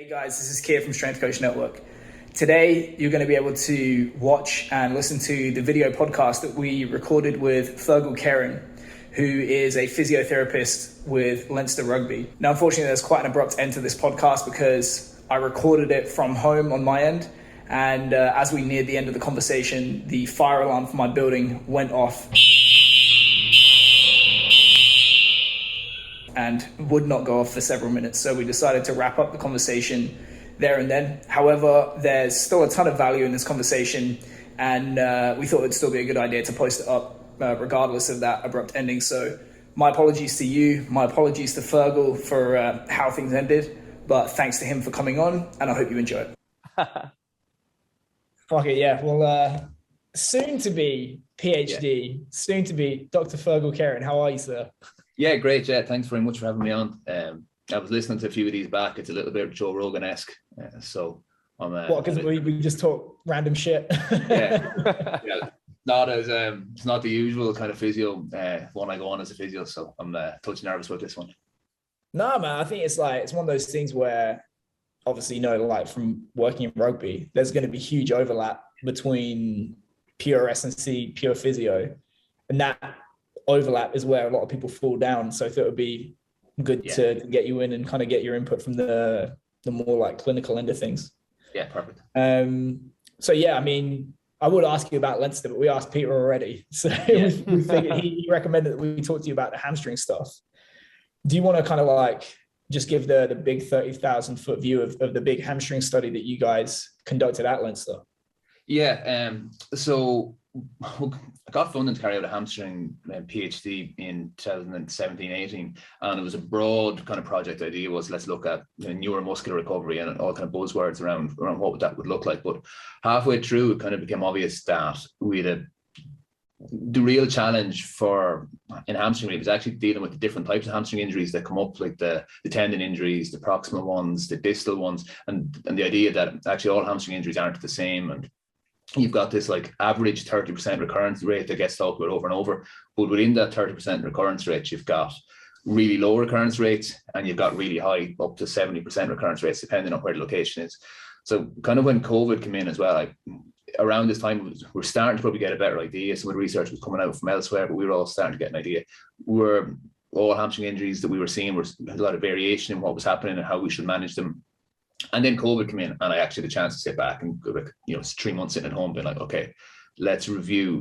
Hey guys, this is Keir from Strength Coach Network. Today, you're going to be able to watch and listen to the video podcast that we recorded with Fearghal Kerin, who is a physiotherapist with Leinster Rugby. Now, unfortunately, there's quite an abrupt end to this podcast because I recorded it from home on my end. And as we neared the end of the conversation, the fire alarm for my building went off and would not go off for several minutes. So we decided to wrap up the conversation there and then. However, there's still a ton of value in this conversation, and we thought it'd still be a good idea to post it up regardless of that abrupt ending. So my apologies to you, my apologies to Fergal for how things ended, but thanks to him for coming on, and I hope you enjoy it. Fuck it, yeah. Well, soon to be PhD, soon to be Dr. Fearghal Kerin. How are you, sir? Yeah, great. Yeah, thanks very much for having me on. I was listening to a few of these back. It's a little bit Joe Rogan-esque. So I'm. What? Because we just talk random shit. yeah. Not as it's not the usual kind of physio one I go on as a physio. So I'm touch nervous about this one. No, man. I think it's one of those things where, obviously, like from working in rugby, there's going to be huge overlap between pure S&C, pure physio, and that overlap is where a lot of people fall down. So I thought it would be good to get you in and kind of get your input from the more like clinical end of things. Yeah, perfect. So yeah, I mean, I would ask you about Leinster, but we asked Peter already. So we figured he recommended that we talk to you about the hamstring stuff. Do you want to kind of like just give the big 30,000 foot view of the Big Hamstring Study that you guys conducted at Leinster? Yeah. So I got funding to carry out a hamstring PhD in 2017-18, and it was a broad kind of project idea. Was let's look at neuromuscular recovery and all kind of buzzwords around what that would look like. But halfway through, it kind of became obvious that the real challenge in hamstring was actually dealing with the different types of hamstring injuries that come up, like the tendon injuries, the proximal ones, the distal ones, and the idea that actually all hamstring injuries aren't the same. And you've got this like average 30% recurrence rate that gets talked about over and over. But within that 30% recurrence rate, you've got really low recurrence rates and you've got really high, up to 70% recurrence rates, depending on where the location is. So kind of when COVID came in as well, around this time, we're starting to probably get a better idea. Some of the research was coming out from elsewhere, but we were all starting to get an idea. All hamstring injuries that we were seeing were a lot of variation in what was happening and how we should manage them. And then COVID came in, and I actually had the chance to sit back and go, it's 3 months sitting at home, being like, okay, let's review.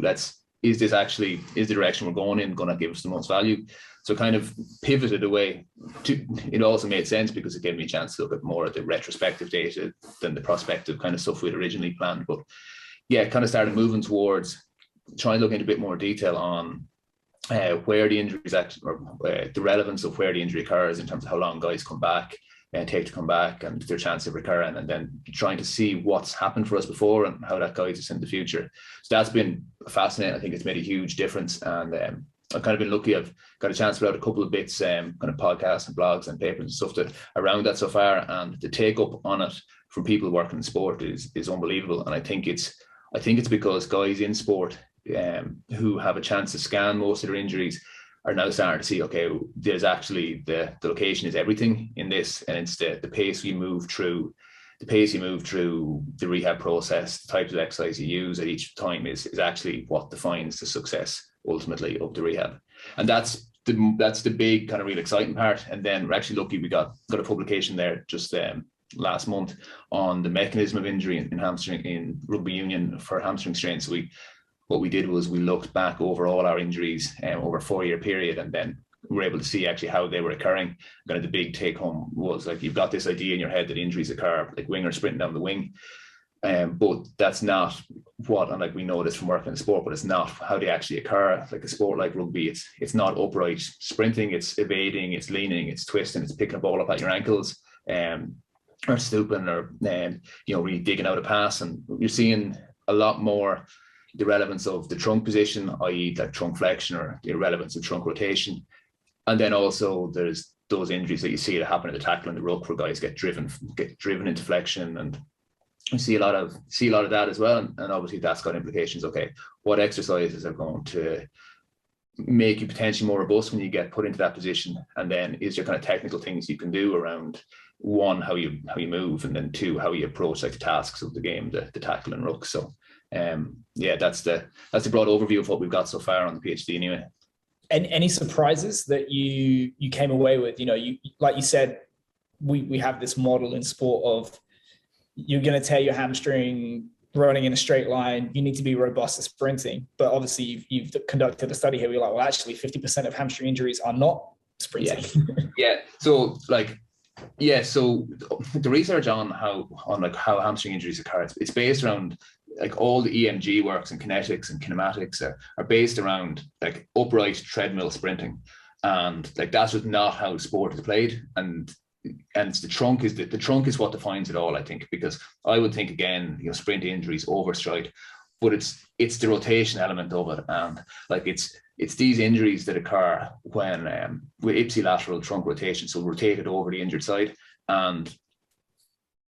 Is the direction we're going in going to give us the most value? So kind of pivoted away. It also made sense because it gave me a chance to look at more at the retrospective data than the prospective kind of stuff we'd originally planned. But yeah, kind of started moving towards trying to look into a bit more detail on where the injuries actually, or the relevance of where the injury occurs in terms of how long guys come back and take to come back and their chance of recurring, and then trying to see what's happened for us before and how that guides us in the future. So that's been fascinating. I think it's made a huge difference, and I've kind of been lucky. I've got a chance to put out a couple of bits, kind of podcasts and blogs and papers and stuff around that so far, and the take up on it from people working in sport is unbelievable. And I think it's because guys in sport who have a chance to scan most of their injuries are now starting to see, okay, there's actually the location is everything in this, and it's the pace you move through the rehab process, the types of exercise you use at each time is actually what defines the success ultimately of the rehab. And that's the big kind of real exciting part. And then we're actually lucky we got a publication there just last month on the mechanism of injury in hamstring in rugby union for hamstring strains. So what we did was we looked back over all our injuries over a 4-year period, and then we were able to see actually how they were occurring. Kind of the big take home was like, you've got this idea in your head that injuries occur like wingers sprinting down the wing, but that's not what, and like we know this from working in sport, but it's not how they actually occur. Like a sport like rugby, it's not upright sprinting, it's evading, it's leaning, it's twisting, it's picking a ball up at your ankles, or stooping, or really digging out a pass. And you're seeing a lot more the relevance of the trunk position, i.e. like trunk flexion, or the relevance of trunk rotation. And then also there's those injuries that you see that happen at the tackle and the ruck where guys get driven into flexion, and we see a lot of that as well. And obviously that's got implications. Okay, what exercises are going to make you potentially more robust when you get put into that position? And then is there kind of technical things you can do around one, how you move, and then two, how you approach like the tasks of the game, the tackle and ruck. So yeah, that's the broad overview of what we've got so far on the PhD anyway. And any surprises that you came away with? You know, you like you said, we have this model in sport of you're going to tear your hamstring running in a straight line. You need to be robust at sprinting. But obviously, you've conducted a study here. We're like, well, actually, 50% of hamstring injuries are not sprinting. Yeah. So so the research on how hamstring injuries occur, it's based around like all the EMG works and kinetics and kinematics are based around like upright treadmill sprinting, and like that's just not how sport is played. And the trunk is what defines it all, I think, because I would think again, you know, sprint injuries, overstride, but it's the rotation element of it, and like it's these injuries that occur when with ipsilateral trunk rotation, so rotated over the injured side. And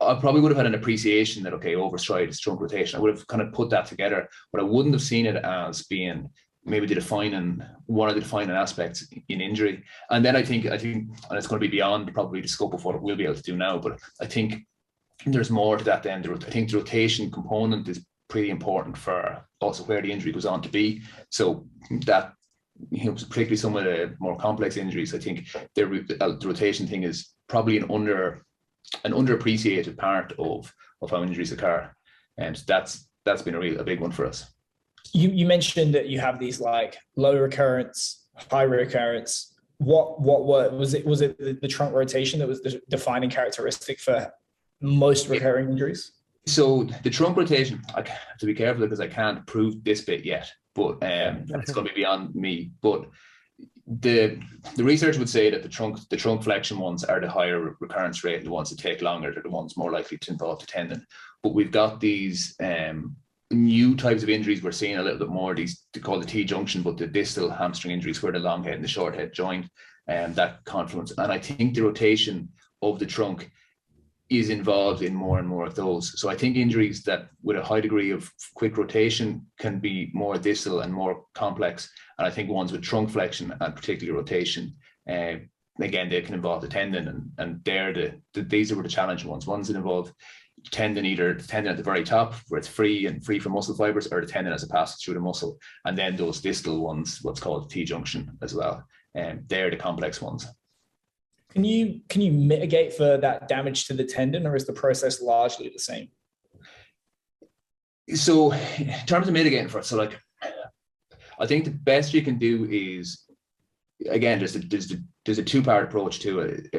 I probably would have had an appreciation that, okay, overstride is trunk rotation. I would have kind of put that together, but I wouldn't have seen it as being maybe one of the defining aspects in injury. And then I think, and it's going to be beyond probably the scope of what we'll be able to do now, but I think there's more to that then. I think the rotation component is pretty important for also where the injury goes on to be. So that, you know, particularly some of the more complex injuries, I think the rotation thing is probably an underappreciated part of how injuries occur. And that's been a big one for us. You mentioned that you have these like low recurrence, high recurrence. What was it the trunk rotation that was the defining characteristic for most recurring injuries? So the trunk rotation, I have to be careful because I can't prove this bit yet, but it's going to be beyond me. But the research would say that the trunk flexion ones are the higher recurrence rate, the ones that take longer, they're the ones more likely to involve the tendon. But we've got these new types of injuries we're seeing a little bit more, these called the T-junction, but the distal hamstring injuries where the long head and the short head join, and that confluence. And I think the rotation of the trunk is involved in more and more of those. So I think injuries that with a high degree of quick rotation can be more distal and more complex. And I think ones with trunk flexion and particularly rotation, again, they can involve the tendon, and these are the challenging ones that involve either the tendon at the very top where it's free from muscle fibers, or the tendon as it passes through the muscle, and then those distal ones, what's called the T-junction as well. And they're the complex ones. Can you mitigate for that damage to the tendon, or is the process largely the same? So in terms of mitigating for it, so like I think the best you can do is, again, there's a two-part approach to it,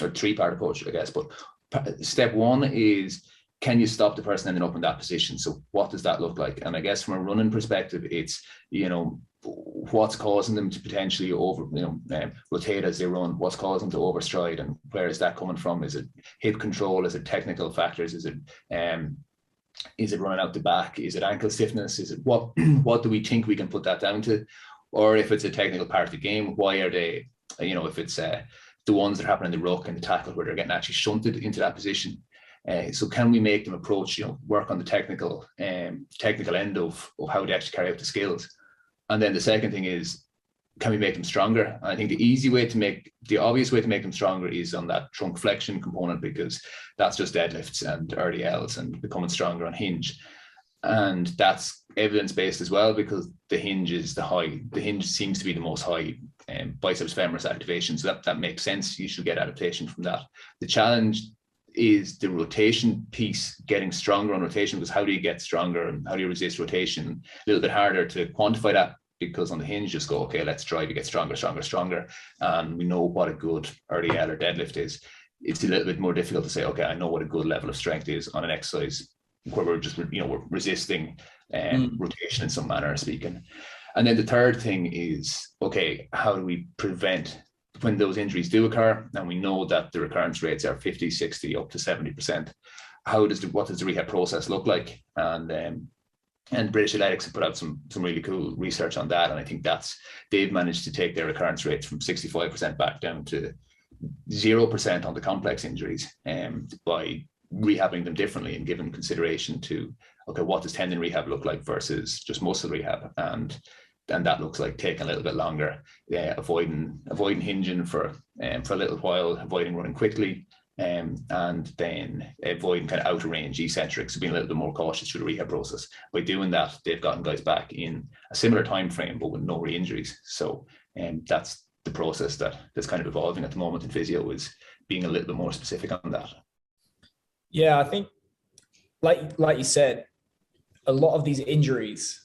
or three-part approach, I guess. But step one is, can you stop the person ending up in that position? So what does that look like? And I guess from a running perspective, it's, you know, what's causing them to potentially rotate as they run, what's causing them to overstride, and where is that coming from? Is it hip control? Is it technical factors? Is it running out the back? Is it ankle stiffness? Is it what do we think we can put that down to? Or if it's a technical part of the game, why are they, you know, if it's the ones that happen in the ruck and the tackle where they're getting actually shunted into that position. So can we make them approach, you know, work on the technical end of how they actually carry out the skills? And then the second thing is, can we make them stronger? And I think the obvious way to make them stronger is on that trunk flexion component, because that's just deadlifts and RDLs and becoming stronger on hinge. And that's evidence-based as well, because the hinge seems to be the most high biceps femoris activation. So that makes sense. You should get adaptation from that. The challenge is the rotation piece, getting stronger on rotation, because how do you get stronger and how do you resist rotation? A little bit harder to quantify that, because on the hinge, just go, okay, let's try to get stronger. And we know what a good RDL or deadlift is. It's a little bit more difficult to say, okay, I know what a good level of strength is on an exercise where we're just, you know, we're resisting rotation in some manner of speaking. And then the third thing is, okay, how do we prevent when those injuries do occur? And we know that the recurrence rates are 50, 60, up to 70%. What does the rehab process look like? And British Athletics have put out some really cool research on that. And I think they've managed to take their recurrence rates from 65% back down to 0% on the complex injuries by rehabbing them differently and giving consideration to, okay, what does tendon rehab look like versus just muscle rehab? And that looks like taking a little bit longer, avoiding hinging for a little while, avoiding running quickly, and then avoiding kind of outer range eccentrics, so being a little bit more cautious through the rehab process. By doing that, they've gotten guys back in a similar time frame, but with no re-injuries. So that's the process that's kind of evolving at the moment in physio, is being a little bit more specific on that. Yeah, I think, like you said, a lot of these injuries,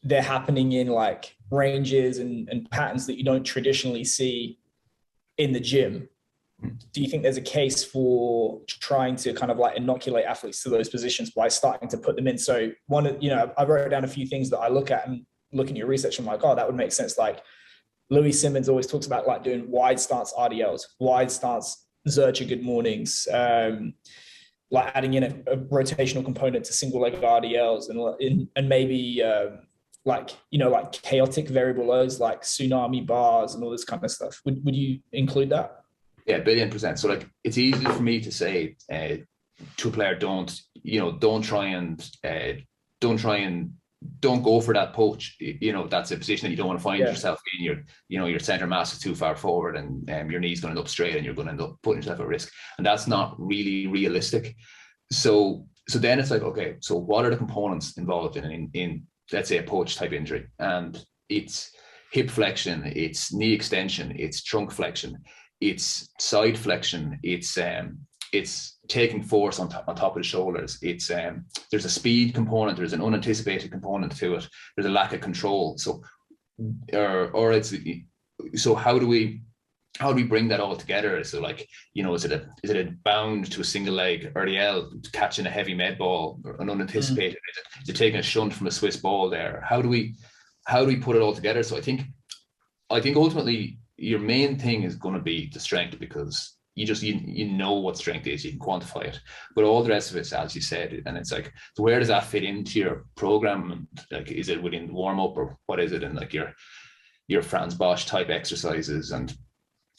they're happening in like ranges and patterns that you don't traditionally see in the gym. Do you think there's a case for trying to kind of like inoculate athletes to those positions by starting to put them in? So I wrote down a few things that I look at, and looking at your research, I'm like, oh, that would make sense. Like Louis Simmons always talks about like doing wide stance RDLs, wide stance Zercher good mornings, like adding in a rotational component to single leg RDLs, and maybe like chaotic variable lows like tsunami bars and all this kind of stuff. Would you include that? Yeah, 1,000,000,000%. So like, it's easy for me to say to a player, don't go for that poach. That's a position that you don't want to find yourself in. Your center mass is too far forward, and your knee's going to end up straight, and you're going to end up putting yourself at risk. And that's not really realistic. So then it's like, okay, so what are the components involved in let's say a poach type injury? And it's hip flexion, it's knee extension, it's trunk flexion, it's side flexion, it's taking force on top of the shoulders. It's there's a speed component, there's an unanticipated component to it, there's a lack of control. So how do we bring that all together? So like, is it a bound to a single leg RDL, catching a heavy med ball, or an unanticipated? Is it taking a shunt from a Swiss ball there? How do we put it all together? So I think ultimately your main thing is going to be the strength, because you know what strength is, you can quantify it, but all the rest of it's, as you said, and it's like, so where does that fit into your program? And like, is it within warm up, or what is it in like your Franz Bosch type exercises? And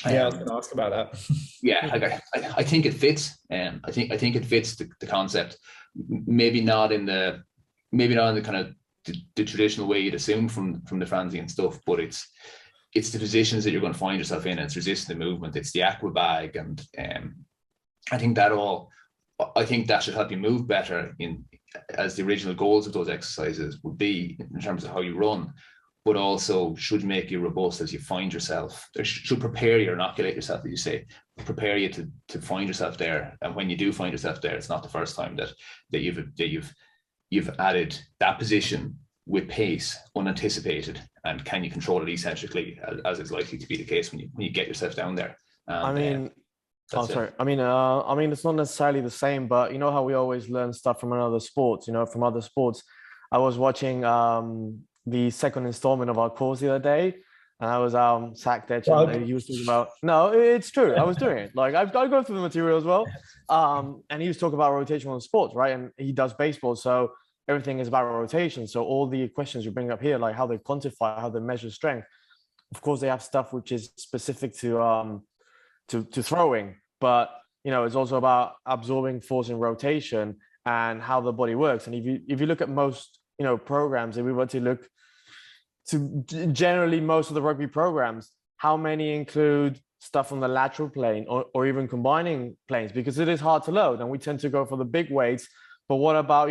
I was going to ask about that. Yeah, I think it fits. I think it fits the concept. Maybe not in the kind of the traditional way you'd assume from the Franzi and stuff, but it's the positions that you're going to find yourself in, and it's resisting the movement, it's the aqua bag, and I think that should help you move better as the original goals of those exercises would be, in terms of how you run, but also should make you robust as you find yourself. There should prepare you, or inoculate yourself, as you say, prepare you to find yourself there. And when you do find yourself there, it's not the first time that you've added that position with pace, unanticipated, and can you control it eccentrically, as is likely to be the case when you get yourself down there. And, I mean, it's not necessarily the same, but you know how we always learn stuff from another sports, from other sports. I was watching the second installment of our course the other day, and I was sacked there, and he was talking about, no, it's true, I was doing it. Like, I go through the material as well. And he was talking about rotational sports, right? And he does baseball, so everything is about rotation. So all the questions you bring up here, like how they quantify, how they measure strength, of course they have stuff which is specific to throwing, but it's also about absorbing force in rotation and how the body works. And if you look at most programs, if we were to look to generally most of the rugby programs, how many include stuff on the lateral plane or even combining planes? Because it is hard to load, and we tend to go for the big weights. But what about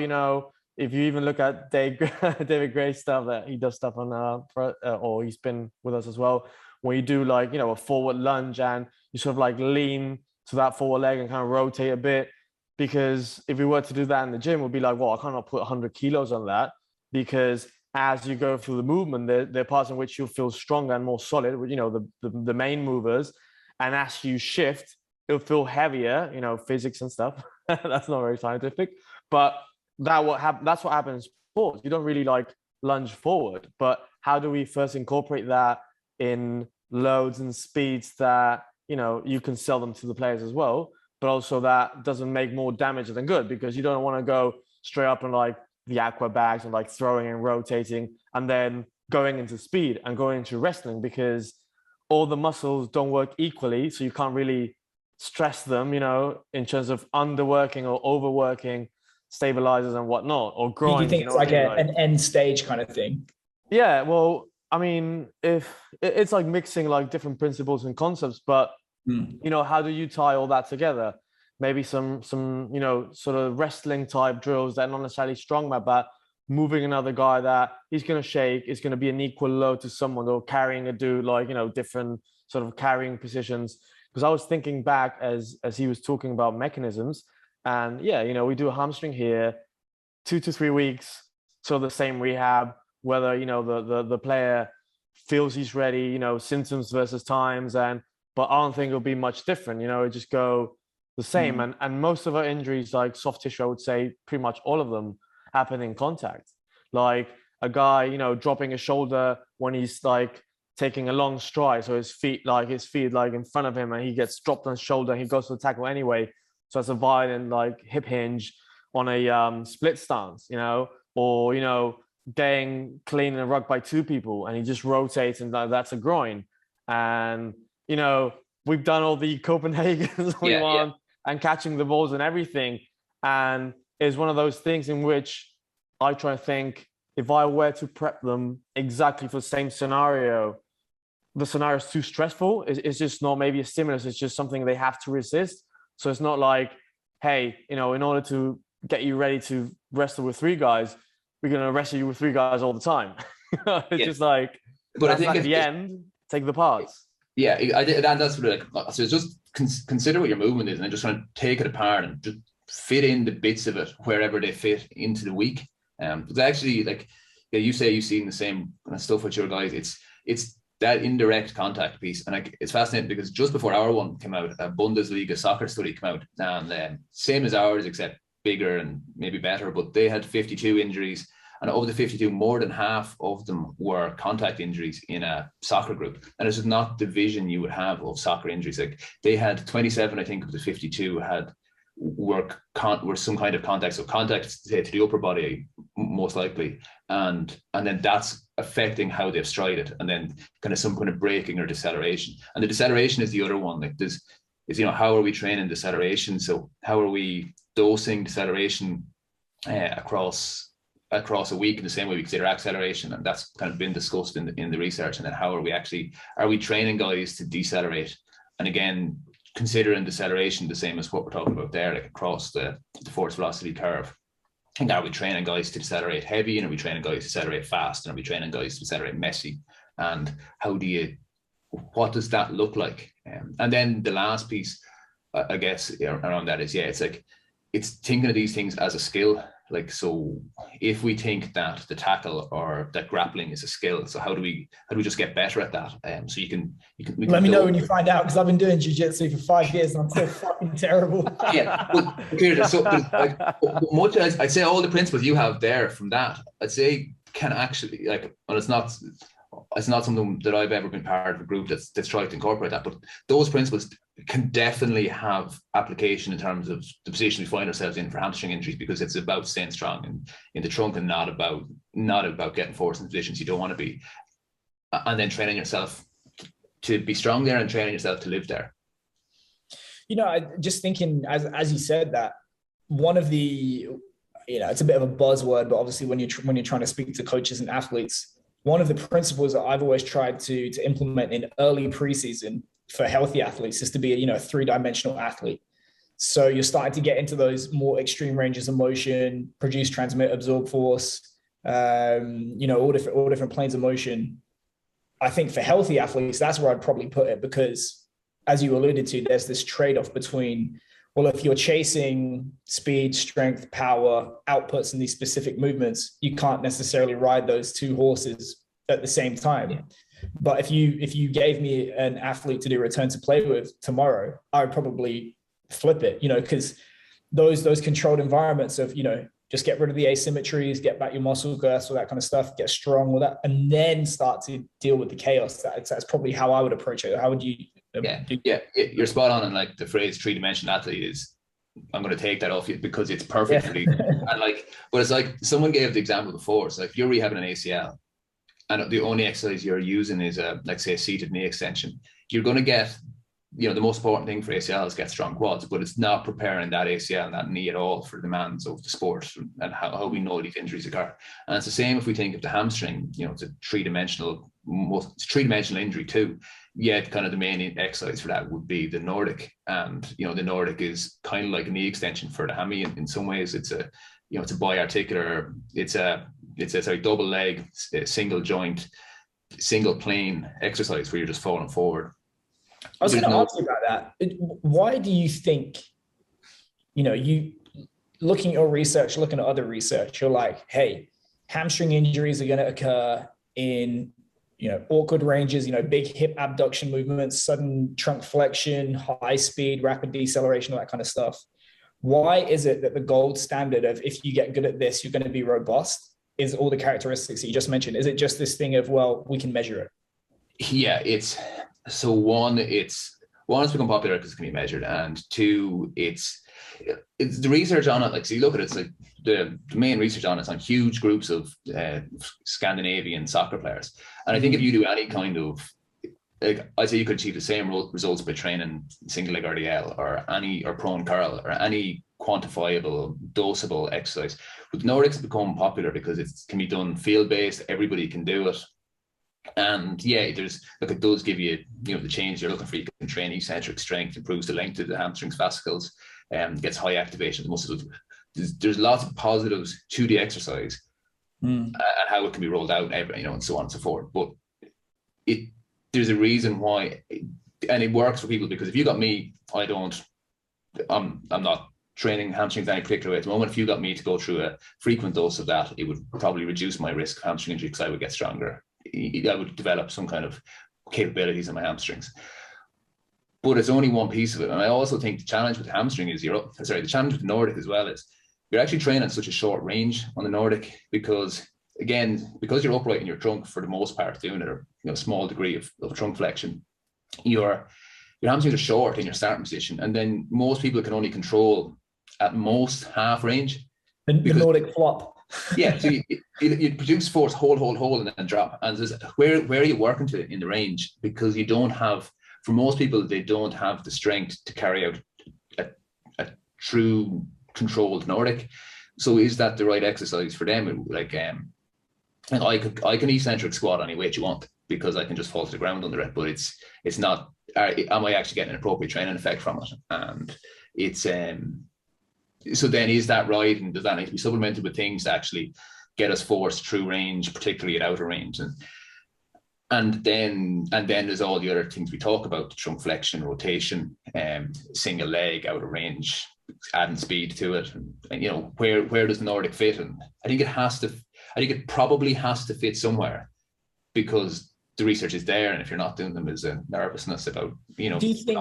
if you even look at David Gray's stuff, that he does stuff on or he's been with us as well, where you do like a forward lunge, and you sort of like lean to that forward leg and kind of rotate a bit. Because if we were to do that in the gym, we'd be like, well, I cannot put 100 kilos on that, because as you go through the movement, there are parts in which you'll feel stronger and more solid with the main movers, and as you shift, it'll feel heavier. Physics and stuff. That's not very scientific, but that's what happens in sports. You don't really like lunge forward, but how do we first incorporate that in loads and speeds that you can sell them to the players as well, but also that doesn't make more damage than good, because you don't want to go straight up and like the aqua bags and like throwing and rotating and then going into speed and going into wrestling, because all the muscles don't work equally, so you can't really stress them in terms of underworking or overworking stabilizers and whatnot, or groins. Do you think it's like an end stage kind of thing? Yeah, well, I mean, if it's like mixing like different principles and concepts, but how do you tie all that together? maybe some sort of wrestling type drills that are not necessarily strongman, but moving another guy that he's going to shake, is going to be an equal load to someone, or carrying a dude, like, different sort of carrying positions. Because I was thinking back as he was talking about mechanisms, and yeah, we do a hamstring here, 2 to 3 weeks, so the same rehab, whether the player feels he's ready, symptoms versus times, but I don't think it'll be much different. It just go the same. And most of our injuries, like soft tissue, I would say pretty much all of them happen in contact. Like a guy, dropping a shoulder when he's like taking a long stride, so his feet like in front of him, and he gets dropped on his shoulder, and he goes to the tackle anyway. So it's a violent like hip hinge on a split stance, or getting clean in a ruck by 2 people, and he just rotates, and that's a groin. And we've done all the Copenhagen's we want, and catching the balls and everything, and it's one of those things in which I try to think, if I were to prep them exactly for the same scenario, the scenario is too stressful. It's just not maybe a stimulus, it's just something they have to resist. So it's not like, hey, in order to get you ready to wrestle with 3 guys, we're going to wrestle you with 3 guys all the time. It's just like, but I think at the end, take the parts. Yeah, I did, and that's really like, so just consider what your movement is, and then just try to take it apart and just fit in the bits of it wherever they fit into the week. But actually, like, you say you've seen the same kind of stuff with your guys. It's that indirect contact piece, and like, it's fascinating because just before our one came out, a Bundesliga soccer study came out, and same as ours except bigger and maybe better, but they had 52 injuries, and of the 52, more than half of them were contact injuries in a soccer group. And this is not the vision you would have of soccer injuries. Like, they had 27, I think, of the 52 were some kind of contact, so contact to the upper body most likely, and then that's affecting how they've strided, and then kind of some kind of braking or deceleration. And the deceleration is the other one. Like, this is, how are we training deceleration? So how are we dosing deceleration across a week in the same way we consider acceleration? And that's kind of been discussed in the research. And then how are we training guys to decelerate? And again, considering deceleration the same as what we're talking about there, like across the force velocity curve. And are we training guys to decelerate heavy, and are we training guys to decelerate fast, and are we training guys to decelerate messy? And what does that look like? And then the last piece, I guess, around that is, it's like, it's thinking of these things as a skill. Like, so if we think that the tackle or that grappling is a skill, so how do we just get better at that? So you can let me know when you find out, because I've been doing jiu-jitsu for 5 years and I'm still fucking terrible. So like, much as I'd say all the principles you have there from that, I'd say can actually, like, well, it's not something that I've ever been part of a group that's tried to incorporate that, but those principles can definitely have application in terms of the position we find ourselves in for hamstring injuries, because it's about staying strong in the trunk, and not about getting forced in positions you don't want to be, and then training yourself to be strong there and training yourself to live there. I just thinking, as you said, that one of the, it's a bit of a buzzword, but obviously when you're trying to speak to coaches and athletes, one of the principles that I've always tried to implement in early preseason for healthy athletes is to be a 3-dimensional athlete. So you're starting to get into those more extreme ranges of motion, produce, transmit, absorb force, all different planes of motion. I think for healthy athletes, that's where I'd probably put it, because as you alluded to, there's this trade-off between, well, if you're chasing speed, strength, power, outputs in these specific movements, you can't necessarily ride those 2 horses at the same time. Yeah. But if you gave me an athlete to do return to play with tomorrow, I would probably flip it, because those controlled environments of, just get rid of the asymmetries, get back your muscle girth, all that kind of stuff, get strong with that, and then start to deal with the chaos. That's probably how I would approach it. How would you? You're spot on. And like, the phrase 3-dimensional athlete is, I'm going to take that off you because it's perfect for you. And like, but it's like, someone gave the example before. So if you're rehabbing an ACL, and the only exercise you're using is like, say, a seated knee extension, you're going to get, the most important thing for ACL is get strong quads, but it's not preparing that ACL and that knee at all for the demands of the sport and how we know these injuries occur. And it's the same if we think of the hamstring, it's a three-dimensional injury too. yeah, kind of the main exercise for that would be the Nordic. And, the Nordic is kind of like a knee extension for the hammy. In some ways, it's a, it's a biarticular, it's a double leg, single joint, single plane exercise where you're just falling forward. I was going to ask you about that. Why do you think, you looking at your research, looking at other research, you're like, hey, hamstring injuries are going to occur in, awkward ranges, big hip abduction movements, sudden trunk flexion, high speed, rapid deceleration, all that kind of stuff. Why is it that the gold standard of if you get good at this, you're going to be robust is all the characteristics that you just mentioned? Is it just this thing of, well, we can measure it? Yeah, it's become popular because it can be measured, and two, it's the research on it. Like, so you look at it, it's like the main research on it's on huge groups of Scandinavian soccer players, and I think if you do any kind of, like, I'd say you could achieve the same results by training single leg RDL or prone curl or any quantifiable, dosable exercise. But Nordics have become popular because it can be done field based. Everybody can do it. And yeah, it does give you, the change you're looking for. You can train eccentric strength, improves the length of the hamstrings fascicles, gets high activation of the muscles. There's lots of positives to the exercise and how it can be rolled out, and so on and so forth. But there's a reason why, and it works for people, because if you got me, I'm not training hamstrings any particular way at the moment. If you got me to go through a frequent dose of that, it would probably reduce my risk of hamstring injury because I would get stronger. I would develop some kind of capabilities in my hamstrings. But it's only one piece of it. And I also think the challenge with the hamstring is the challenge with the Nordic as well is you're actually training such a short range on the Nordic because you're upright in your trunk for the most part doing it, or a small degree of trunk flexion, your hamstrings are short in your starting position. And then most people can only control at most half range. The Nordic flop. Yeah, so you produce force, hold, and then drop. And where are you working to in the range? Because you don't have, for most people, they don't have the strength to carry out a true controlled Nordic. So is that the right exercise for them? Like, and I can eccentric squat any weight you want because I can just fall to the ground under it. But it's not. Am I actually getting an appropriate training effect from it? And it's so then is that right? And does that need to be supplemented with things to actually get us forced through range, particularly at outer range? And then there's all the other things we talk about: the trunk flexion, rotation, single leg, outer range, adding speed to it. And where does the Nordic fit? And I think it probably has to fit somewhere because the research is there. And if you're not doing them, there's a nervousness about, Do you think,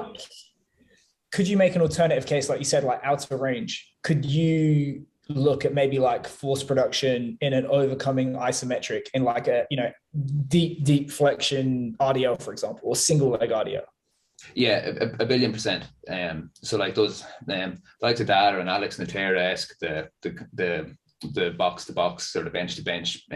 could you make an alternative case, like you said, like outer range? Could you look at maybe like force production in an overcoming isometric in like a, deep flexion RDL, for example, or single leg RDL? Yeah, a billion percent. So like those, like the data and Alex Natera-esque, the box to box or the bench to bench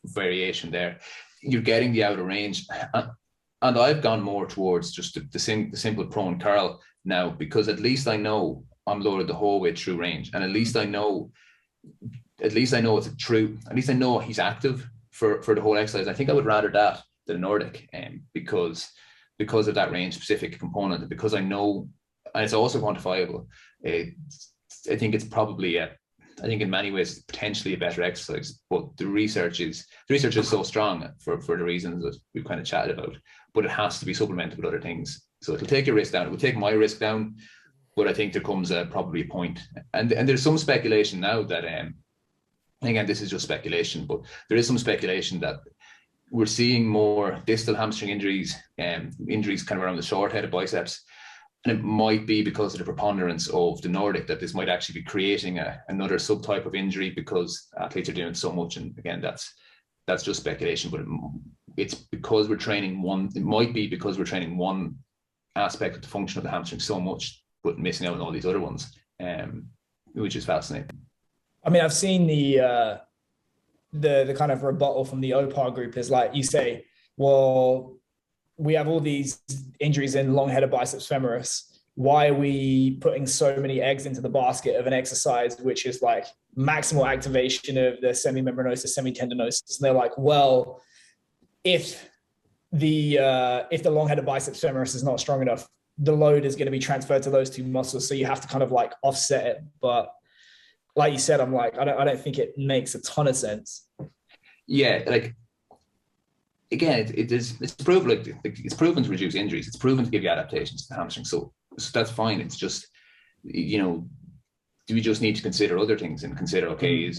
variation there, you're getting the outer range. And I've gone more towards just the simple prone curl now, because at least I know I'm loaded the whole way through range, and at least I know it's a true. At least I know he's active for the whole exercise. I think I would rather that than Nordic, because of that range specific component, and because I know, and it's also quantifiable. I think it's probably I think in many ways potentially a better exercise, but the research is so strong for the reasons that we've kind of chatted about. But it has to be supplemented with other things. So it'll take your risk down. It will take my risk down, but I think there comes probably a point, and there's some speculation now that again, this is just speculation, but there is some speculation that we're seeing more distal hamstring injuries, injuries kind of around the short head of biceps. And it might be because of the preponderance of the Nordic that this might actually be creating another subtype of injury because athletes are doing so much. And again, that's just speculation, but it's because we're training one. It might be because we're training one aspect of the function of the hamstring so much, but missing out on all these other ones, which is fascinating. I mean, I've seen the kind of rebuttal from the OPAR group is like, you say, well, we have all these injuries in long head of biceps femoris. Why are we putting so many eggs into the basket of an exercise, which is like maximal activation of the semimembranosus, semitendinosus? And they're like, well, if if the long-headed biceps femoris is not strong enough, the load is going to be transferred to those two muscles. So you have to kind of like offset it. But like you said, I'm like, I don't think it makes a ton of sense. Yeah, like again, it's proven, like it's proven to reduce injuries. It's proven to give you adaptations to the hamstring. So that's fine. It's just, do we just need to consider other things and consider, okay,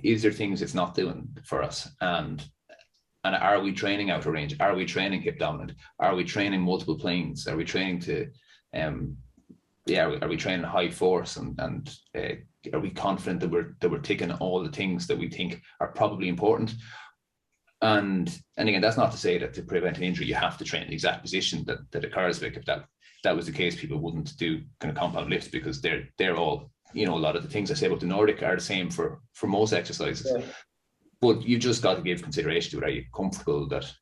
is there things it's not doing for us? And are we training out of range? Are we training hip dominant? Are we training multiple planes? Are we training to, are we training high force? And are we confident that we're taking all the things that we think are probably important? And again, that's not to say that to prevent an injury, you have to train the exact position that occurs. Like if that was the case, people wouldn't do kind of compound lifts, because they're all, a lot of the things I say about the Nordic are the same for most exercises. Yeah. But you just got to give consideration to it. Are you comfortable that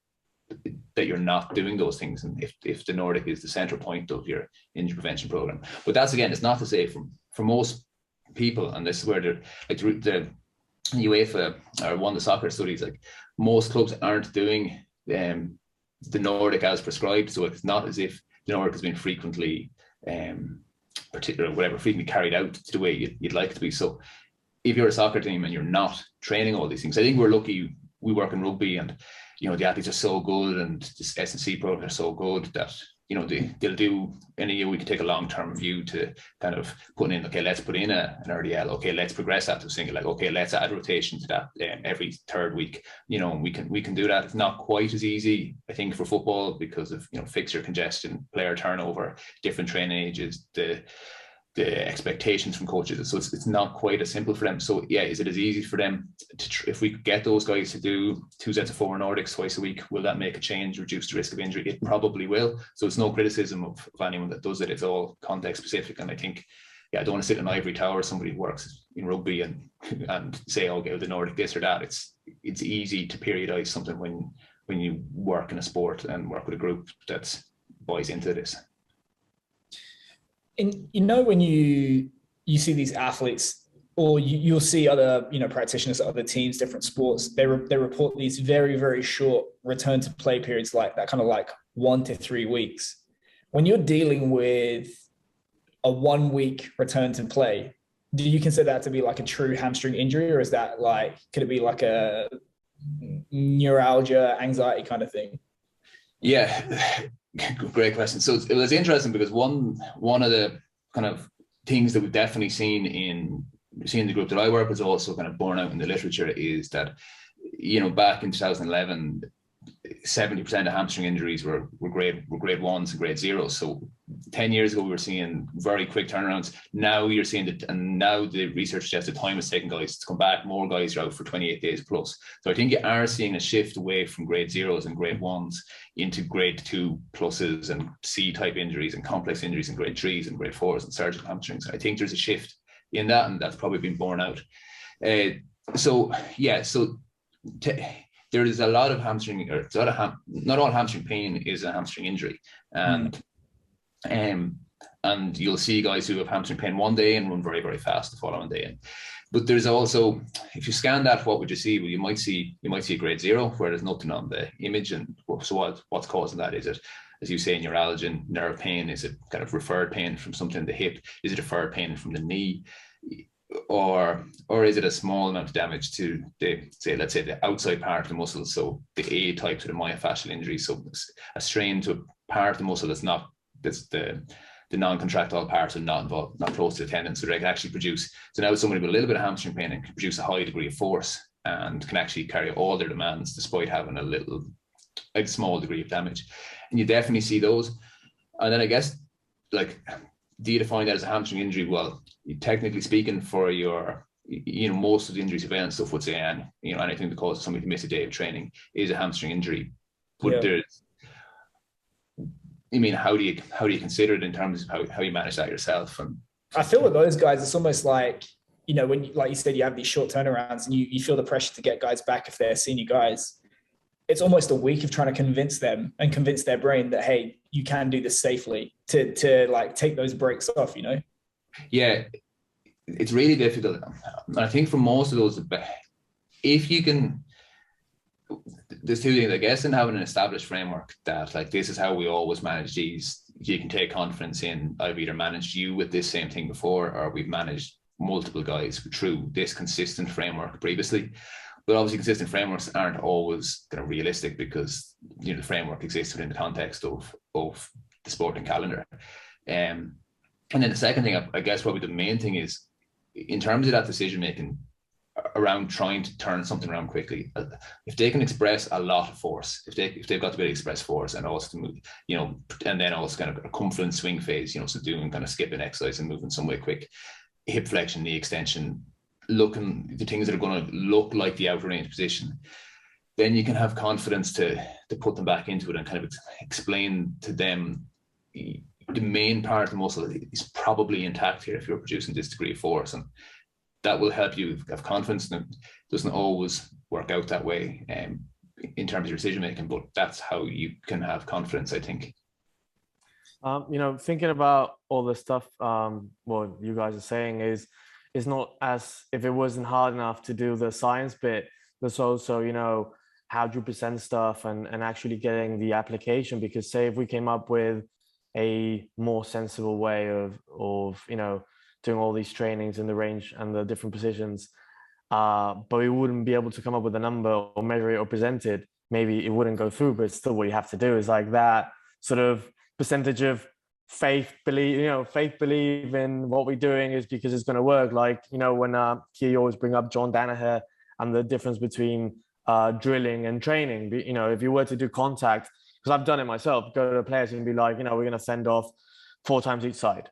you're not doing those things? And if the Nordic is the center point of your injury prevention program. But that's, again, it's not to say for most people, and this is where the UEFA or one of the soccer studies, like most clubs aren't doing the Nordic as prescribed. So it's not as if the Nordic has been frequently frequently carried out the way you'd like it to be. So if you're a soccer team and you're not training all these things, I think we're lucky. We work in rugby, and the athletes are so good, and the S&C programs are so good that they'll do in a year. We can take a long-term view to kind of putting in, okay, let's put in an RDL, okay, let's progress that to a single leg, okay, let's add rotation to that every third week. We can do that. It's not quite as easy, I think, for football because of fixture congestion, player turnover, different training ages, the expectations from coaches. So it's not quite as simple for them. So yeah, is it as easy for them if we could get those guys to do 2 sets of 4 Nordics twice a week, will that make a change, reduce the risk of injury? It probably will. So it's no criticism of anyone that does it. It's all context specific. And I think, I don't want to sit in an ivory tower, somebody who works in rugby and say, okay, the Nordic this or that. It's easy to periodize something when you work in a sport and work with a group that buys into this. And when you see these athletes, or you'll see other practitioners at other teams, different sports, they report these very, very short return to play periods, like that, kind of like 1 to 3 weeks. When you're dealing with a 1 week return to play, do you consider that to be like a true hamstring injury, or is that could it be like a neuralgia, anxiety kind of thing? Yeah. Great question. So it was interesting because one of the kind of things that we've definitely seen in the group that I work with, is also kind of borne out in the literature, is that back in 2011, 70% of hamstring injuries were grade 1s and grade 0s. So 10 years ago, we were seeing very quick turnarounds. Now you're seeing that, and now the research suggests the time it's taking guys to come back. More guys are out for 28 days plus. So I think you are seeing a shift away from grade 0s and grade 1s into grade 2 pluses and C-type injuries and complex injuries in grade 3s and grade 4s and surgical hamstrings. I think there's a shift in that, and that's probably been borne out. There is a lot of hamstring, or not all hamstring pain is a hamstring injury, and you'll see guys who have hamstring pain one day and run very, very fast the following day. But there's also, if you scan that, what would you see? Well, you might see a grade 0 where there's nothing on the image. And so what's causing that? Is it, as you say, neuralgia, nerve pain? Is it kind of referred pain from something in the hip? Is it referred pain from the knee? Or is it a small amount of damage to let's say the outside part of the muscle, so the A type to the myofascial injury, so a strain to a part of the muscle that's the non-contractile parts and not involved, not close to the tendon, so they can actually produce. So now somebody with a little bit of hamstring pain and can produce a high degree of force and can actually carry all their demands despite having a small degree of damage, and you definitely see those. And then I guess, do you define that as a hamstring injury? Well, technically speaking, for your, most of the injuries event stuff would say, anything that causes somebody to miss a day of training is a hamstring injury. But there's, how do you consider it in terms of how you manage that yourself? And I feel with those guys, it's almost like, when, like you said, you have these short turnarounds and you feel the pressure to get guys back if they're senior guys. It's almost a week of trying to convince them and convince their brain that, hey, you can do this safely, to take those breaks off, Yeah, it's really difficult. I think for most of those, if you can, there's two things, I guess, in having an established framework that like this is how we always manage these. You can take confidence in, I've either managed you with this same thing before, or we've managed multiple guys through this consistent framework previously. But obviously consistent frameworks aren't always kind of realistic because, you know, the framework exists within the context of the sporting calendar. And then the second thing, I guess probably the main thing is in terms of that decision making around trying to turn something around quickly. If they can express a lot of force, if they've got to be able to express force and also to move, you know, and then also kind of a confident swing phase, you know, so doing kind of skipping exercise and moving some way quick, hip flexion, knee extension, looking the things that are going to look like the outer range position, then you can have confidence to put them back into it and kind of explain to them the main part of the muscle is probably intact here if you're producing this degree of force, and that will help you have confidence. And it doesn't always work out that way in terms of your decision making, but that's how you can have confidence, I think. You know, thinking about all the stuff what you guys are saying is not as if it wasn't hard enough to do the science bit. There's also, you know, how do you present stuff and actually getting the application, because say if we came up with a more sensible way of you know, doing all these trainings in the range and the different positions, but we wouldn't be able to come up with a number or measure it or present it, maybe it wouldn't go through. But still what you have to do is like that sort of percentage of faith believe in what we're doing is because it's going to work. Like, you know, when you always bring up John Danaher and the difference between drilling and training. You know, if you were to do contact, because I've done it myself, go to the players and be like, you know, we're going to fend off 4 times each side.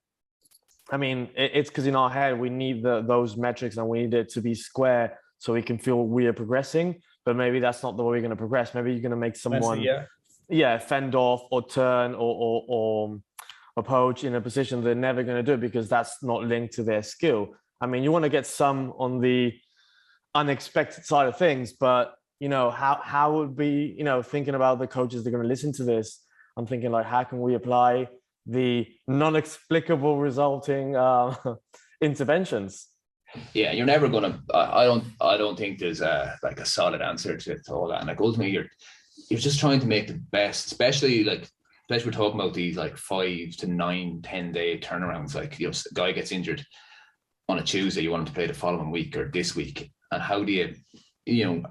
I mean, it's because in our head, we need those metrics and we need it to be square so we can feel we are progressing. But maybe that's not the way we're going to progress. Maybe you're going to make someone, fend off or turn or poach in a position they're never going to do because that's not linked to their skill. I mean, you want to get some on the unexpected side of things, but you know, how would be, you know, thinking about the coaches that are going to listen to this, I'm thinking like, how can we apply the non-explicable resulting interventions? Yeah, you're never going to, I don't think there's a solid answer to all that. And like ultimately you're just trying to make the best, especially we're talking about these like 5 to 9, 10 day turnarounds. Like, you know, a guy gets injured on a Tuesday, you want him to play the following week or this week. And how do you know,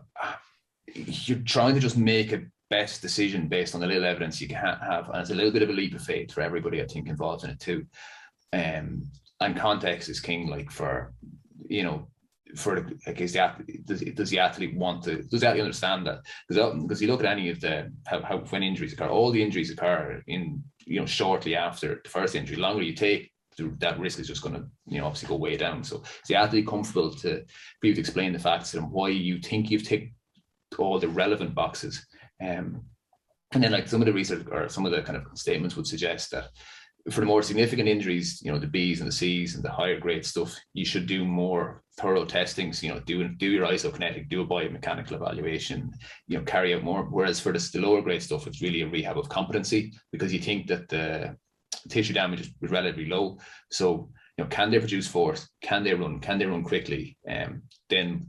you're trying to just make a best decision based on the little evidence you can have. And it's a little bit of a leap of faith for everybody, I think, involved in it too. And context is king, like for, you know, for I guess does the athlete understand that? Because you look at any of the how when injuries occur, all the injuries occur in, you know, shortly after the first injury. The longer you take, that risk is just going to, you know, obviously go way down. So is the athlete comfortable to be able to explain the facts to them, why you think you've ticked all the relevant boxes, and then like some of the research or some of the kind of statements would suggest that for the more significant injuries, you know, the B's and the C's and the higher grade stuff, you should do more thorough testings, you know, do your isokinetic, do a biomechanical evaluation, you know, carry out more. Whereas for the lower grade stuff, it's really a rehab of competency, because you think that the tissue damage is relatively low. So, you know, can they produce force? Can they run quickly? Then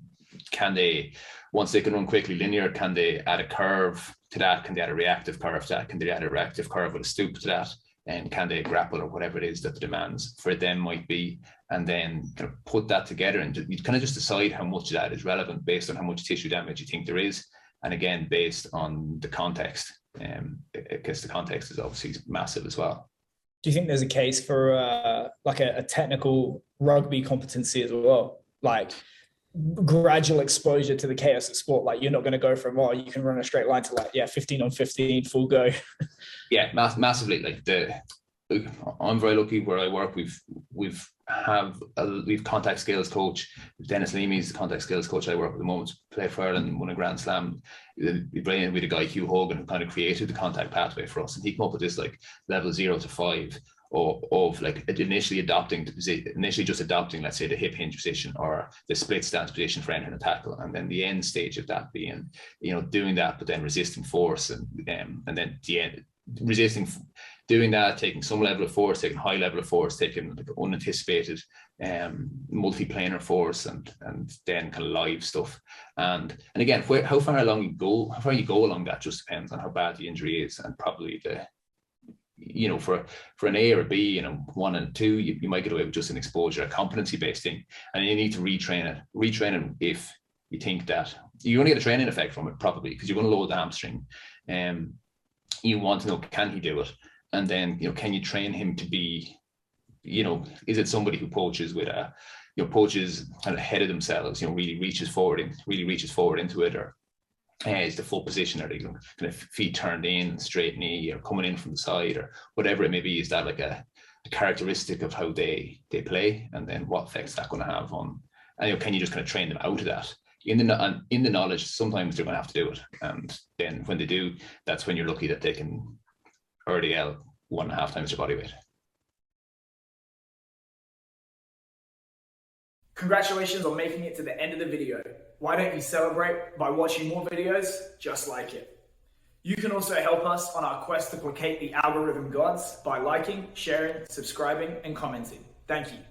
can they, once they can run quickly linear, can they add a curve to that? Can they add a reactive curve to that? Can they add a reactive curve with a stoop to that? And can they grapple or whatever it is that the demands for them might be? And then kind of put that together, and you kind of just decide how much of that is relevant based on how much tissue damage you think there is. And again, based on the context, because the context is obviously massive as well. Do you think there's a case for like a technical rugby competency as well? Like gradual exposure to the chaos of sport. Like you're not going to go from, you can run a straight line to like, 15 on 15 full go. Yeah, massively. Like I'm very lucky where I work. We've contact skills coach. Dennis Leamy's the contact skills coach I work with at the moment. Played for Ireland and won a Grand Slam. We bring in with a guy, Hugh Hogan, who kind of created the contact pathway for us, and he came up with this like level 0 to 5 of like initially just adopting, let's say, the hip hinge position or the split stance position for entering a tackle, and then the end stage of that being, you know, doing that but then resisting force, and then the end resisting doing that, taking some level of force, taking high level of force, taking like unanticipated multi-planar force, and then kind of live stuff. And again, how far you go along that just depends on how bad the injury is, and probably for an A or a B, 1 and 2, you might get away with just an exposure, a competency based thing, and you need to retrain it if you think that you're going to get a training effect from it, probably because you're going to load the hamstring. You want to know, can he do it? And then, can you train him to be, is it somebody who poaches with poaches kind of ahead of themselves, really reaches forward into it, or is the full position, are they kind of feet turned in, straight knee, or coming in from the side, or whatever it may be? Is that like a characteristic of how they play, and then what effects that going to have on, and can you just kind of train them out of that? In the knowledge, sometimes they're going to have to do it, and then when they do, that's when you're lucky that they can RDL 1.5 times their body weight. Congratulations on making it to the end of the video. Why don't you celebrate by watching more videos just like it? You can also help us on our quest to placate the algorithm gods by liking, sharing, subscribing, and commenting. Thank you.